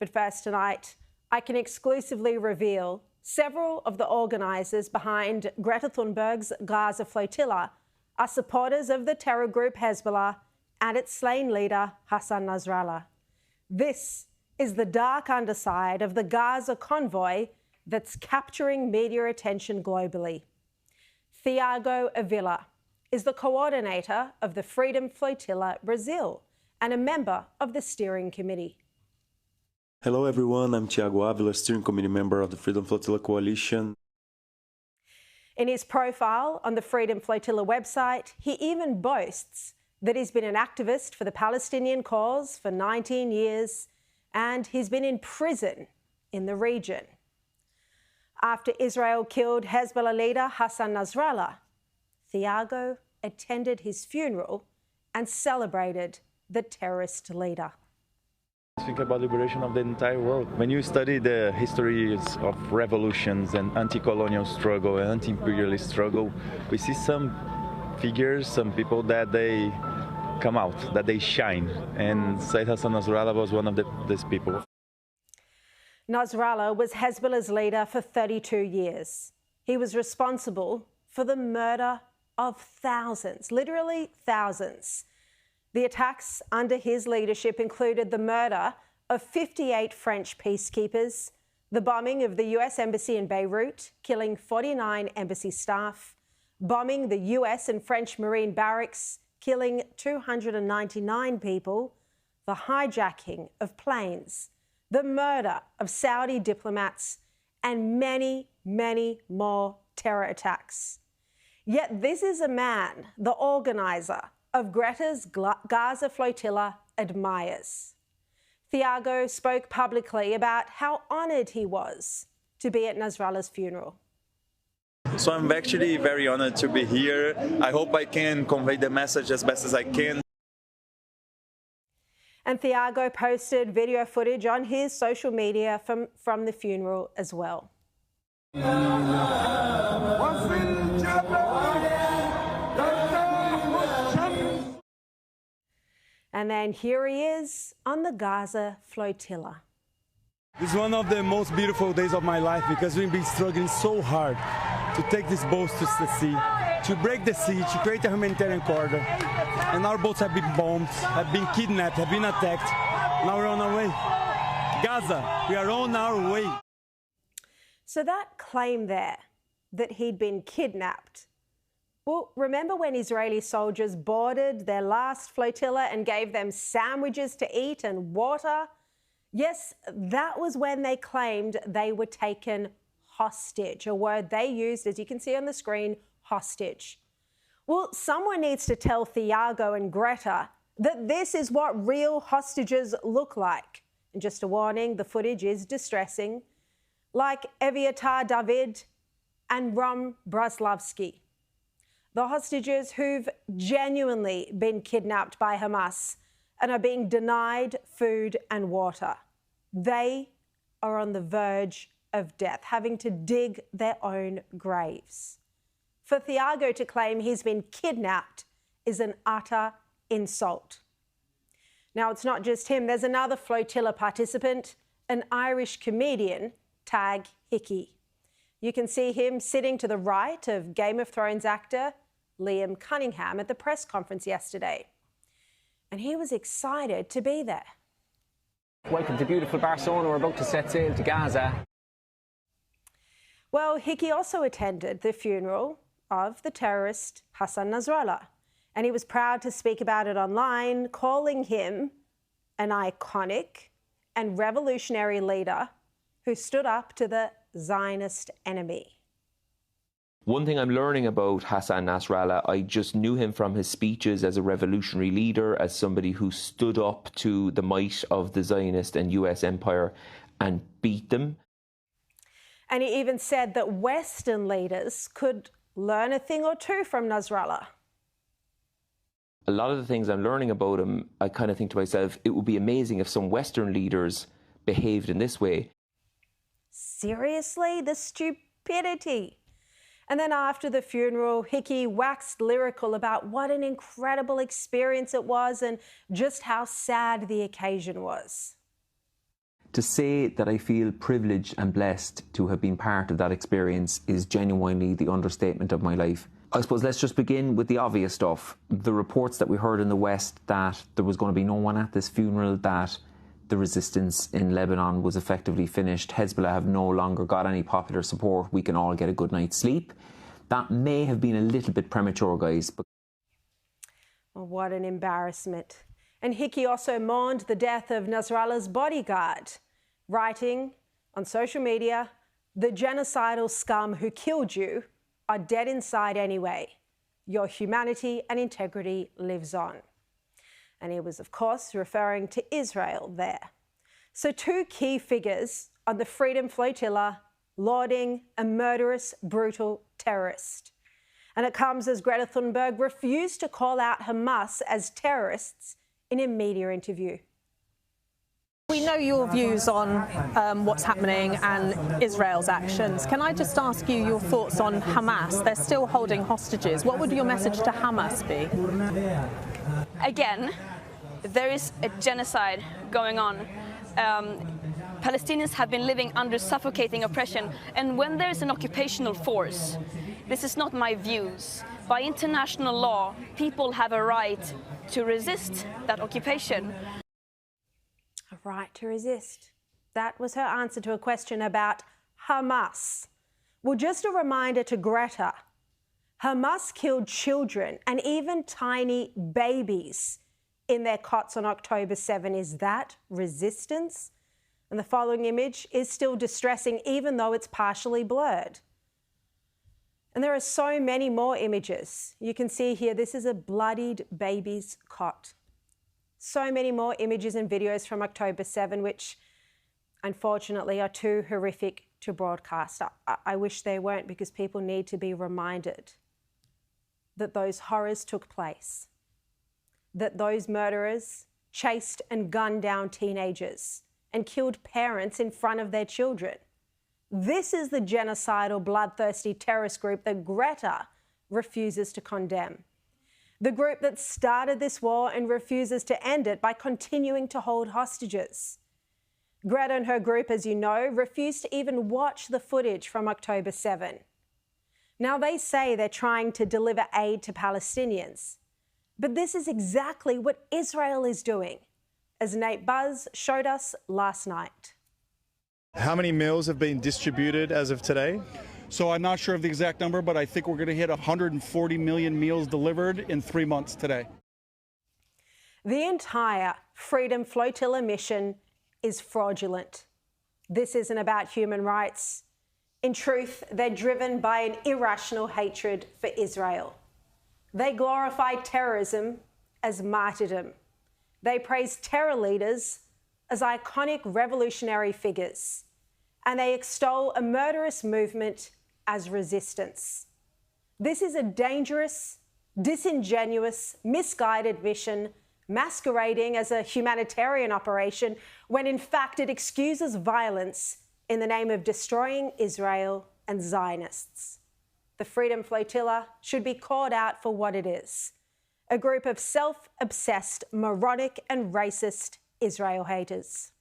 But first tonight, I can exclusively reveal several of the organisers behind Greta Thunberg's Gaza flotilla are supporters of the terror group Hezbollah and its slain leader, Hassan Nasrallah. This is the dark underside of the Gaza convoy that's capturing media attention globally. Thiago Avila is the coordinator of the Freedom Flotilla Brazil and a member of the steering committee. Hello everyone, I'm Thiago Avila, steering committee member of the Freedom Flotilla Coalition. In his profile on the Freedom Flotilla website, he even boasts that he's been an activist for the Palestinian cause for 19 years and he's been in prison in the region. After Israel killed Hezbollah leader Hassan Nasrallah, Thiago attended his funeral and celebrated the terrorist leader. Think about liberation of the entire world. When you study the histories of revolutions and anti-colonial struggle and anti-imperialist struggle, we see some figures, some people that they come out, that they shine. And Sayyid Hassan Nasrallah was one of these people. Nasrallah was Hezbollah's leader for 32 years. He was responsible for the murder of thousands, literally thousands. The attacks under his leadership included the murder of 58 French peacekeepers, the bombing of the US Embassy in Beirut, killing 49 embassy staff, bombing the US and French Marine barracks, killing 299 people, the hijacking of planes, the murder of Saudi diplomats, and many, many more terror attacks. Yet this is a man, the organiser of Greta's Gaza flotilla, admires. Thiago spoke publicly about how honoured he was to be at Nasrallah's funeral. So I'm actually very honoured to be here. I hope I can convey the message as best as I can. And Thiago posted video footage on his social media from the funeral as well. And then here he is on the Gaza flotilla. This is one of the most beautiful days of my life because we've been struggling so hard to take these boats to the sea, to break the sea, to create a humanitarian corridor. And our boats have been bombed, have been kidnapped, have been attacked. Now we're on our way. Gaza, we are on our way. So that claim there that he'd been kidnapped, well, remember when Israeli soldiers boarded their last flotilla and gave them sandwiches to eat and water? Yes, that was when they claimed they were taken hostage, a word they used, as you can see on the screen, hostage. Well, someone needs to tell Thiago and Greta that this is what real hostages look like. And just a warning, the footage is distressing. Like Eviatar David and Rom Braslavsky, the hostages who've genuinely been kidnapped by Hamas and are being denied food and water. They are on the verge of death, having to dig their own graves. For Thiago to claim he's been kidnapped is an utter insult. Now, it's not just him. There's another flotilla participant, an Irish comedian, Tag Hickey. You can see him sitting to the right of Game of Thrones actor Liam Cunningham at the press conference yesterday. And he was excited to be there. Welcome to beautiful Barcelona. We're about to set sail to Gaza. Well, Hickey also attended the funeral of the terrorist Hassan Nasrallah, and he was proud to speak about it online, calling him an iconic and revolutionary leader who stood up to the Zionist enemy. One thing I'm learning about Hassan Nasrallah, I just knew him from his speeches as a revolutionary leader, as somebody who stood up to the might of the Zionist and US empire and beat them. And he even said that Western leaders could learn a thing or two from Nasrallah. A lot of the things I'm learning about him, I kind of think to myself, it would be amazing if some Western leaders behaved in this way. Seriously? The stupidity. And then after the funeral, Hickey waxed lyrical about what an incredible experience it was and just how sad the occasion was. To say that I feel privileged and blessed to have been part of that experience is genuinely the understatement of my life. I suppose let's just begin with the obvious stuff. The reports that we heard in the West that there was going to be no one at this funeral, that the resistance in Lebanon was effectively finished, Hezbollah have no longer got any popular support, we can all get a good night's sleep. That may have been a little bit premature, guys. But oh, what an embarrassment. And Hickey also mourned the death of Nasrallah's bodyguard, writing on social media, "The genocidal scum who killed you are dead inside anyway. Your humanity and integrity lives on." And he was, of course, referring to Israel there. So 2 key figures on the Freedom Flotilla lauding a murderous, brutal terrorist. And it comes as Greta Thunberg refused to call out Hamas as terrorists in a media interview. We know your views on what's happening and Israel's actions. Can I just ask you your thoughts on Hamas? They're still holding hostages. What would your message to Hamas be? Again, there is a genocide going on. Palestinians have been living under suffocating oppression, and when there is an occupational force, this is not my views. By international law, people have a right to resist that occupation. A right to resist. That was her answer to a question about Hamas. Well, just a reminder to Greta, Hamas killed children and even tiny babies in their cots on October 7. Is that resistance? And the following image is still distressing, even though it's partially blurred. And there are so many more images. You can see here, this is a bloodied baby's cot. So many more images and videos from October 7, which unfortunately are too horrific to broadcast. I wish they weren't, because people need to be reminded that those horrors took place, that those murderers chased and gunned down teenagers and killed parents in front of their children. This is the genocidal, bloodthirsty terrorist group that Greta refuses to condemn. The group that started this war and refuses to end it by continuing to hold hostages. Greta and her group, as you know, refused to even watch the footage from October 7. Now they say they're trying to deliver aid to Palestinians, but this is exactly what Israel is doing, as Nate Buzz showed us last night. How many meals have been distributed as of today? So I'm not sure of the exact number, but I think we're going to hit 140 million meals delivered in 3 months today. The entire Freedom Flotilla mission is fraudulent. This isn't about human rights. In truth, they're driven by an irrational hatred for Israel. They glorify terrorism as martyrdom. They praise terror leaders as iconic revolutionary figures, and they extol a murderous movement as resistance. This is a dangerous, disingenuous, misguided mission masquerading as a humanitarian operation when in fact it excuses violence in the name of destroying Israel and Zionists. The Freedom Flotilla should be called out for what it is: a group of self-obsessed, moronic and racist Israel haters.